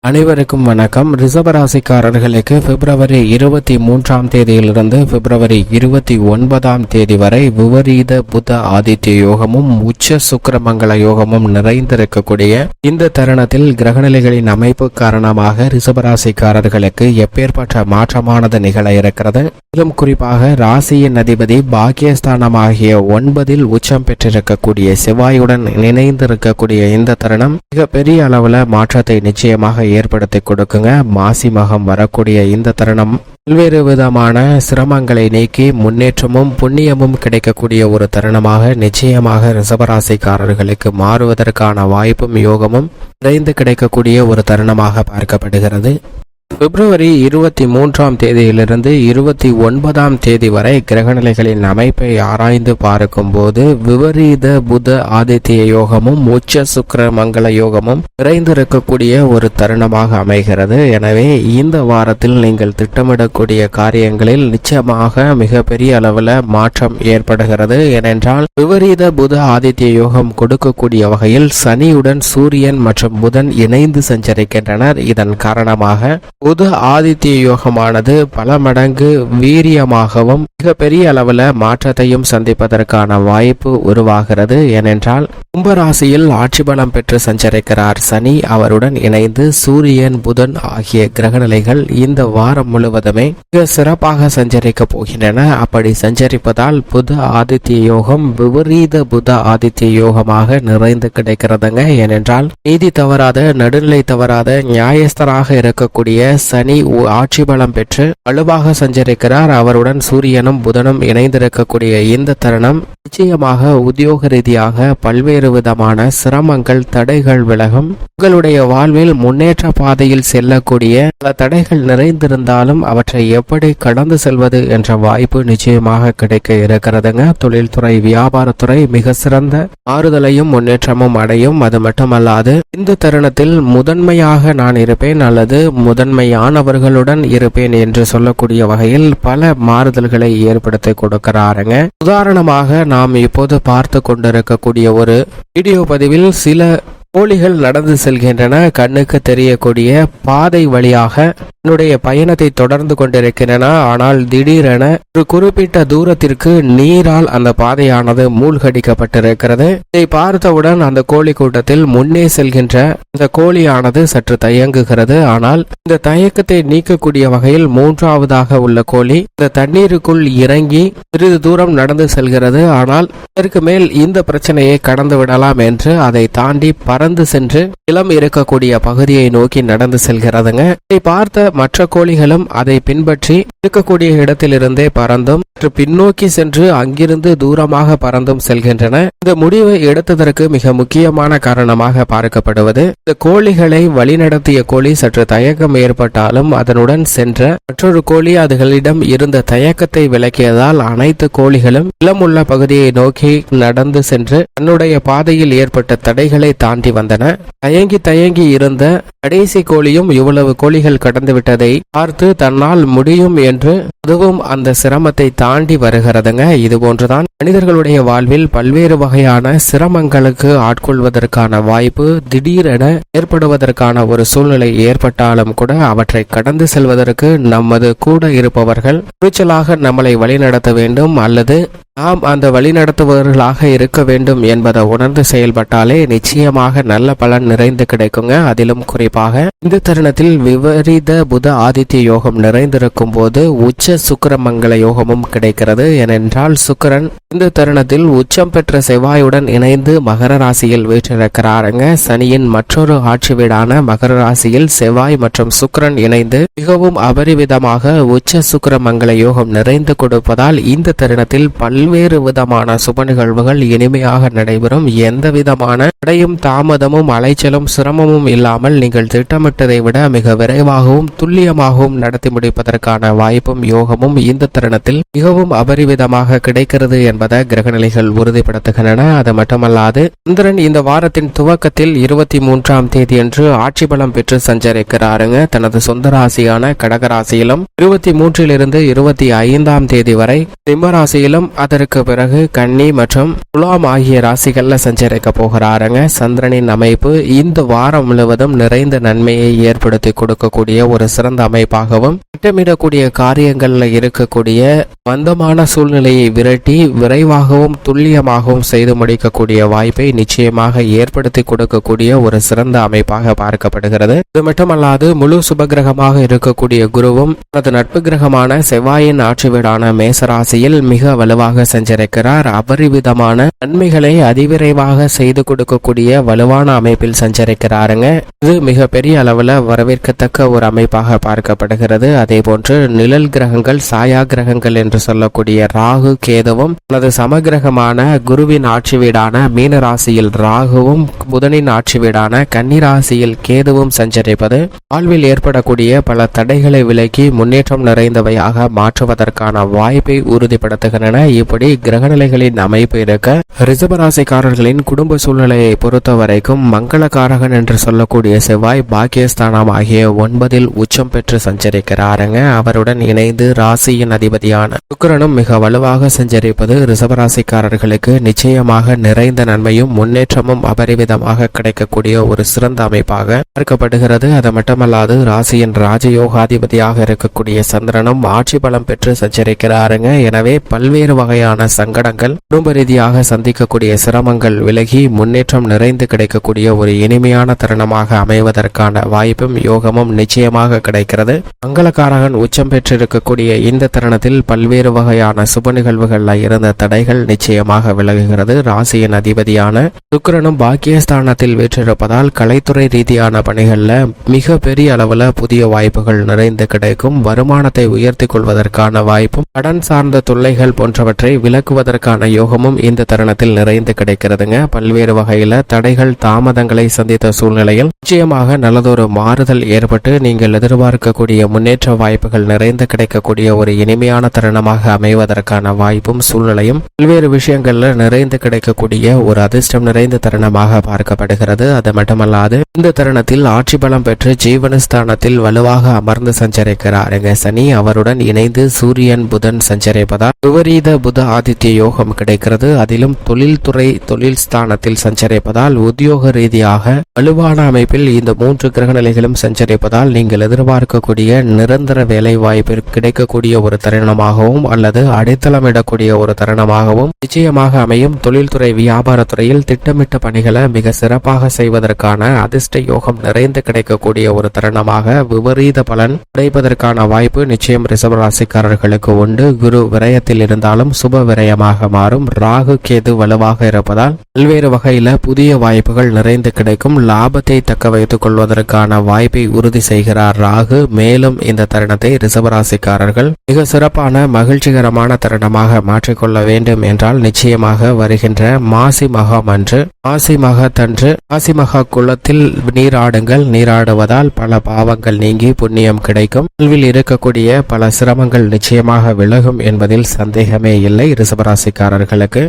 அனைவருக்கும் வணக்கம். ரிஷபராசிக்காரர்களுக்கு பிப்ரவரி 23ஆம் தேதியிலிருந்து பிப்ரவரி 29ஆம் தேதி வரை விபரீத புத ஆதித்ய யோகமும் உச்ச சுக்கிரமங்கல யோகமும் நிறைந்திருக்கக்கூடிய இந்த தருணத்தில் கிரகநிலைகளின் அமைப்பு காரணமாக ரிஷபராசிக்காரர்களுக்கு எப்பேற்பட்ட மாற்றமானது நிகழ இருக்கிறது. மேலும் குறிப்பாக ராசியின் அதிபதி பாக்கியஸ்தானமாகிய 9இல் உச்சம் பெற்றிருக்கக்கூடிய செவ்வாயுடன் இணைந்திருக்கக்கூடிய இந்த தருணம் மிக பெரிய அளவுல மாற்றத்தை நிச்சயமாக ஏற்படுத்தி கொடுக்குங்க. மாசி மகம் வரக்கூடிய இந்த தருணம் பல்வேறு விதமான சிரமங்களை நீக்கி முன்னேற்றமும் புண்ணியமும் கிடைக்கக்கூடிய ஒரு தருணமாக நிச்சயமாக ரிஷபராசிக்காரர்களுக்கு மாறுவதற்கான வாய்ப்பும் யோகமும் நிறைந்து கிடைக்கக்கூடிய ஒரு தருணமாக பார்க்கப்படுகிறது. பிப்ரவரி 23ஆம் தேதியிலிருந்து 29ஆம் தேதி வரை கிரகநிலைகளின் அமைப்பை ஆராய்ந்து பார்க்கும் போது விபரீத புத ஆதித்ய யோகமும் உச்ச சுக்கிர மங்கள யோகமும் நிறைந்திருக்கக்கூடிய ஒரு தருணமாக அமைகிறது. எனவே இந்த வாரத்தில் நீங்கள் திட்டமிடக்கூடிய காரியங்களில் நிச்சயமாக மிகப்பெரிய அளவில் மாற்றம் ஏற்படுகிறது. ஏனென்றால் விபரீத புத ஆதித்ய யோகம் கொடுக்கக்கூடிய வகையில் சனியுடன் சூரியன் மற்றும் புதன் இணைந்து சஞ்சரிக்கின்றனர். இதன் காரணமாக புத ஆதித்ய யோகமானது பல மடங்கு வீரியமாகவும் மிகப்பெரிய அளவில் மாற்றத்தையும் சந்திப்பதற்கான வாய்ப்பு உருவாகிறது. ஏனென்றால் கும்பராசியில் ஆட்சி பலம் பெற்று சஞ்சரிக்கிறார் சனி. அவருடன் இணைந்து சூரியன் புதன் ஆகிய கிரகநிலைகள் இந்த வாரம் முழுவதுமே மிக சிறப்பாக சஞ்சரிக்க போகின்றன. அப்படி சஞ்சரிப்பதால் புத ஆதித்ய யோகம் விபரீத புத ஆதித்ய யோகமாக நிறைந்து கிடைக்கிறதுங்க. ஏனென்றால் நீதி தவறாத நடுநிலை தவறாத நியாயஸ்தராக இருக்கக்கூடிய சனி ஆட்சி பலம் பெற்று வலுவாக சஞ்சரிக்கிறார். அவருடன் சூரியனும் புதனும் இணைந்திருக்கக்கூடிய இந்த தருணம் நிச்சயமாக உத்தியோக ரீதியாக பல்வேறு விதமான சிரமங்கள் தடைகள் விலகும். உங்களுடைய வாழ்வில் முன்னேற்ற பாதையில் செல்லக்கூடிய பல தடைகள் நிறைந்திருந்தாலும் அவற்றை எப்படி கடந்து செல்வது என்ற வாய்ப்பு நிச்சயமாக கிடைக்க இருக்கிறதுங்க. தொழில்துறை வியாபாரத்துறை மிக சிறந்த மாறுதலையும் முன்னேற்றமும் அடையும். அது மட்டுமல்லாது இந்த தருணத்தில் முதன்மையாக நான் இருப்பேன் அல்லது முதன்மையானவர்களுடன் இருப்பேன் என்று சொல்லக்கூடிய வகையில் பல மாறுதல்களை ஏற்படுத்தி கொடுக்கிறாருங்க. உதாரணமாக நாம் இப்போது பார்த்து கொண்டிருக்கக்கூடிய ஒரு வீடியோ பதிவில் சில கோழிகள் நடந்து செல்கின்றன. கண்ணுக்கு தெரியக்கூடிய பாதை வழியாக என்னுடைய பயணத்தை தொடர்ந்து கொண்டிருக்கின்றன. ஆனால் திடீரென ஒரு குறிப்பிட்ட தூரத்திற்கு நீரால் அந்த பாதையானது மூழ்கடிக்கப்பட்டிருக்கிறது. இதை பார்த்தவுடன் அந்த கோழி கூட்டத்தில் முன்னே செல்கின்ற இந்த கோழியானது சற்று தயங்குகிறது. ஆனால் இந்த தயக்கத்தை நீக்கக்கூடிய வகையில் மூன்றாவதாக உள்ள கோழி இந்த தண்ணீருக்குள் இறங்கி சிறிது தூரம் நடந்து செல்கிறது. ஆனால் இதற்கு மேல் இந்த பிரச்சனையை கடந்து விடலாம் என்று அதை தாண்டி பறந்து சென்று இளம் இருக்கக்கூடிய பகுதியை நோக்கி நடந்து செல்கிறதுங்க. இதை பார்த்த மற்ற கோழிகளும் அதை பின்பற்றி இருக்கக்கூடிய இடத்திலிருந்தே பறந்தும் பின்னோக்கி சென்று அங்கிருந்து தூரமாக பறந்தும் செல்கின்றன. இந்த முடிவை எடுத்ததற்கு மிக முக்கியமான காரணமாக பார்க்கப்படுவது இந்த கோழிகளை வழிநடத்திய கோழி சற்று தயக்கம் ஏற்பட்டாலும் அதனுடன் சென்ற மற்றொரு கோழி அதுகளிடம் இருந்த தயக்கத்தை விலக்கியதால் அனைத்து கோழிகளும் இளமுள்ள பகுதியை நோக்கி நடந்து சென்று தன்னுடைய பாதையில் ஏற்பட்ட தடைகளை தாண்டி வந்தன. தயங்கி இருந்த கடைசி கோழியும் இவ்வளவு கோழிகள் கடந்து விட்டதை பார்த்து தன்னால் முடியும் என்று அதுவும் அந்த சிரமத்தை தாண்டி வருகிறதுங்க. இது போன்றுதான் மனிதர்களுடைய வாழ்வில் பல்வேறு வகையான சிரமங்களுக்கு ஆட்கொள்வதற்கான வாய்ப்பு திடீரென ஏற்படுவதற்கான ஒரு சூழ்நிலை ஏற்பட்டாலும் கூட அவற்றை கடந்து செல்வதற்கு நமது கூட இருப்பவர்கள் துணிச்சலாக நம்மளை வழிநடத்த வேண்டும் அல்லது நாம் அந்த வழிநடத்துபவர்களாக இருக்க வேண்டும் என்பதை உணர்ந்து செயல்பட்டாலே நிச்சயமாக நல்ல பலன் நிறைந்து கிடைக்குங்க. அதிலும் குறிப்பாக இந்த தருணத்தில் விபரீத புத ஆதித்ய யோகம் நிறைந்திருக்கும் போது உச்ச சுக்கிரமங்கல யோகமும் கிடைக்கிறது. ஏனென்றால் சுக்கிரன் இந்த தருணத்தில் உச்சம் பெற்ற செவ்வாயுடன் இணைந்து மகர ராசியில் வீற்றிருக்கிறாருங்க. சனியின் மற்றொரு ஆட்சி வீடான மகர ராசியில் செவ்வாய் மற்றும் சுக்கிரன் இணைந்து மிகவும் அபரிவிதமாக உச்ச சுக்கிரமங்கல யோகம் நிறைந்து கொடுப்பதால் இந்த தருணத்தில் பல்வேறு விதமான சுப நிகழ்வுகள் இனிமையாக நடைபெறும். எந்த விதமான தடையும் தாமதமும் அலைச்சலும் சிரமமும் இல்லாமல் நீங்கள் திட்டமிட்டதை விட மிக விரைவாகவும் துல்லியமாகவும் நடத்தி முடிப்பதற்கான வாய்ப்பும் யோகம் யோகமும் இந்த தருணத்தில் மிகவும் அபரிவிதமாக கிடைக்கிறது என்பதை கிரகநிலைகள் உறுதிப்படுத்துகின்றன. அது மட்டுமல்லாது சந்திரன் இந்த வாரத்தின் துவக்கத்தில் 23ஆம் தேதியன்று ஆட்சி பலம் பெற்று சஞ்சரிக்கிறாருங்க. தனது சொந்த ராசியான கடகராசியிலும் 23 25ஆம் தேதி வரை சிம்ம ராசியிலும் அதற்கு பிறகு கன்னி மற்றும் துலாம் ஆகிய ராசிகள்ல சஞ்சரிக்க போகிறாருங்க. சந்திரனின் அமைப்பு இந்த வாரம் முழுவதும் நிறைந்த நன்மையை ஏற்படுத்தி கொடுக்கக்கூடிய ஒரு சிறந்த அமைப்பாகவும் திட்டமிடக்கூடிய காரியங்கள்ல இருக்கக்கூடிய மந்தமான சூழ்நிலையை விரட்டி விரைவாகவும் துல்லியமாகவும் செய்து முடிக்கக்கூடிய வாய்ப்பை நிச்சயமாக ஏற்படுத்தி கொடுக்கக்கூடிய ஒரு சிறந்த அமைப்பாக பார்க்கப்படுகிறது. இது மட்டுமல்லாது முழு சுபகிரகமாக இருக்கக்கூடிய குருவும் தனது நட்பு கிரகமான செவ்வாயின் ஆட்சி வீடான மேசராசியில் மிக வலுவாக சஞ்சரிக்கிறார். அபரிவிதமான நன்மைகளை அதிவிரைவாக செய்து கொடுக்கக்கூடிய வலுவான அமைப்பில் சஞ்சரிக்கிறாருங்க. இது மிக பெரிய அளவுல வரவேற்கத்தக்க ஒரு அமைப்பாக பார்க்கப்படுகிறது. அதே போன்று நிழல் கிரகங்கள் சாயா கிரகங்கள் என்று சொல்லக்கூடிய ராகு கேதுவும் தனது சமகிரகமான குருவின் ஆட்சி வீடான மீன ராசியில் ராகுவும் புதனின் ஆட்சி வீடான கன்னி ராசியில் கேதுவும் சஞ்சரிப்பது வாழ்வில் ஏற்படக்கூடிய பல தடைகளை விலக்கி முன்னேற்றம் நிறைந்தவையாக மாற்றுவதற்கான வாய்ப்பை உறுதிப்படுத்துகின்றன. இப்படி கிரகநிலைகளின் அமைப்பு இருக்க ரிஷபராசிக்காரர்களின் குடும்ப சூழ்நிலையை பொறுத்த வரைக்கும் மங்களகாரகன் என்று சொல்லக்கூடிய செவ்வாய் பாக்கியஸ்தானம் ஆகிய 9 உச்சம் பெற்று சஞ்சரிக்கிறாருங்க. அவருடன் இணைந்து ராசியின் அதிபதியான சுக்கிரனும் மிக வலுவாக சஞ்சரிப்பது ரிஷபராசிக்காரர்களுக்கு நிச்சயமாக நிறைந்த நன்மையும் முன்னேற்றமும் அபரிவிதமாக கிடைக்கக்கூடிய ஒரு சிறந்த அமைப்பாக பார்க்கப்படுகிறது. அது மட்டுமல்லாது ராசியின் ராஜயோகாதிபதியாக இருக்கக்கூடிய சந்திரனும் ஆட்சி பலம் பெற்று சஞ்சரிக்கிறாருங்க. எனவே பல்வேறு வகையான சங்கடங்கள் குடும்ப ரீதியாக சந்திக்கக்கூடிய சிரமங்கள் விலகி முன்னேற்றம் நிறைந்து கிடைக்கக்கூடிய ஒரு இனிமையான தருணமாக அமைவதற்கான வாய்ப்பும் யோகமும் நிச்சயமாக கிடைக்கிறது. மங்களகாரகன் உச்சம் பெற்றிருக்கக்கூடிய இந்த தருணத்தில் பல்வேறு வகையான சுப நிகழ்வுகள்ல இருந்த தடைகள் நிச்சயமாக விலகுகிறது. ராசியின் அதிபதியான சுக்கிரனும் பாக்கியஸ்தானத்தில் வீற்றிருப்பதால் கலைத்துறை ரீதியான பணிகள்ல மிக பெரிய அளவுல புதிய வாய்ப்புகள் நிறைந்து கிடைக்கும். வருமானத்தை உயர்த்தி கொள்வதற்கான வாய்ப்பும் கடன் சார்ந்த தொல்லைகள் போன்றவற்றை விலக்குவதற்கான யோகமும் இந்த தருணத்தில் நிறைந்து கிடைக்கிறதுங்க. பல்வேறு வகையில தடைகள் தாமதங்களை சந்தித்த சூழ்நிலையில் நிச்சயமாக நல்லதொரு மாறுதல் ஏற்பட்டு நீங்கள் எதிர்பார்க்கக்கூடிய முன்னேற்ற வாய்ப்புகள் நிறைந்து கிடைக்கக்கூடிய ஒரு இனிமையான தருணமாக அமைவதற்கான வாய்ப்பும் சூழ்நிலையும் பல்வேறு விஷயங்கள்ல நிறைந்து கிடைக்கக்கூடிய ஒரு அதிர்ஷ்டம் நிறைந்த தருணமாக பார்க்கப்படுகிறது. அது மட்டுமல்லாது இந்த தருணத்தில் ஆட்சி பலம் பெற்று ஜீவனஸ்தானத்தில் வலுவாக அமர்ந்து சஞ்சரிக்கிறாருங்க சனி. அவருடன் இணைந்து சூரியன் புதன் சஞ்சரிப்பதால் விபரீத புத ஆதித்ய யோகம் கிடைக்கிறது. அதிலும் தொழில்துறை தொழில் ஸ்தானத்தில் சஞ்சரிப்பதால் உத்தியோக ரீதியாக வலுவான அமைப்பில் இந்த 3 கிரகநிலைகளும் சஞ்சரிப்பதால் நீங்கள் எதிர்பார்க்கக்கூடிய நிரந்தர வேலை வாய்ப்பு கிடைக்கக்கூடிய ஒரு தருணமாகவும் அல்லது அடித்தளமிடக்கூடிய ஒரு தருணமாகவும் நிச்சயமாக அமையும். தொழில்துறை வியாபாரத்துறையில் திட்டமிட்ட பணிகளை மிக சிறப்பாக செய்வதற்கான அதிர்ஷ்ட யோகம் நிறைந்து கிடைக்கக்கூடிய ஒரு தருணமாக விபரீத பலன் கிடைப்பதற்கான வாய்ப்பு நிச்சயம் ரிஷபராசிக்காரர்களுக்கு உண்டு. குரு விரயத்தில் இருந்தாலும் சுப விரயமாக மாறும். ராகு கேது வலுவாக இருப்பதால் பல்வேறு வகையில புதிய வாய்ப்புகள் நிறைந்து கிடைக்கும். லாபத்தை தக்க வைத்துக் கொள்வதற்கான வாய்ப்பை உறுதி செய்கிறார் ராகு. மேலும் இந்த தருணத்தை ரிஷபராசிக்காரர்கள் மிக சிறப்பான மகிழ்ச்சிகரமான தருணமாக மாற்றிக்கொள்ள வேண்டும் என்றால் நிச்சயமாக வருகின்ற மாசி மகம் அன்று மாசி மகத்தன்று மாசி மகா குளத்தில் நீராடுங்கள். நீராடுவதால் பல பாவங்கள் நீங்கி புண்ணியம் கிடைக்கும். வாழ்வில் இருக்கக்கூடிய பல சிரமங்கள் நிச்சயமாக விலகும் என்பதில் சந்தேகமே இல்லை ரிஷபராசிக்காரர்களுக்கு.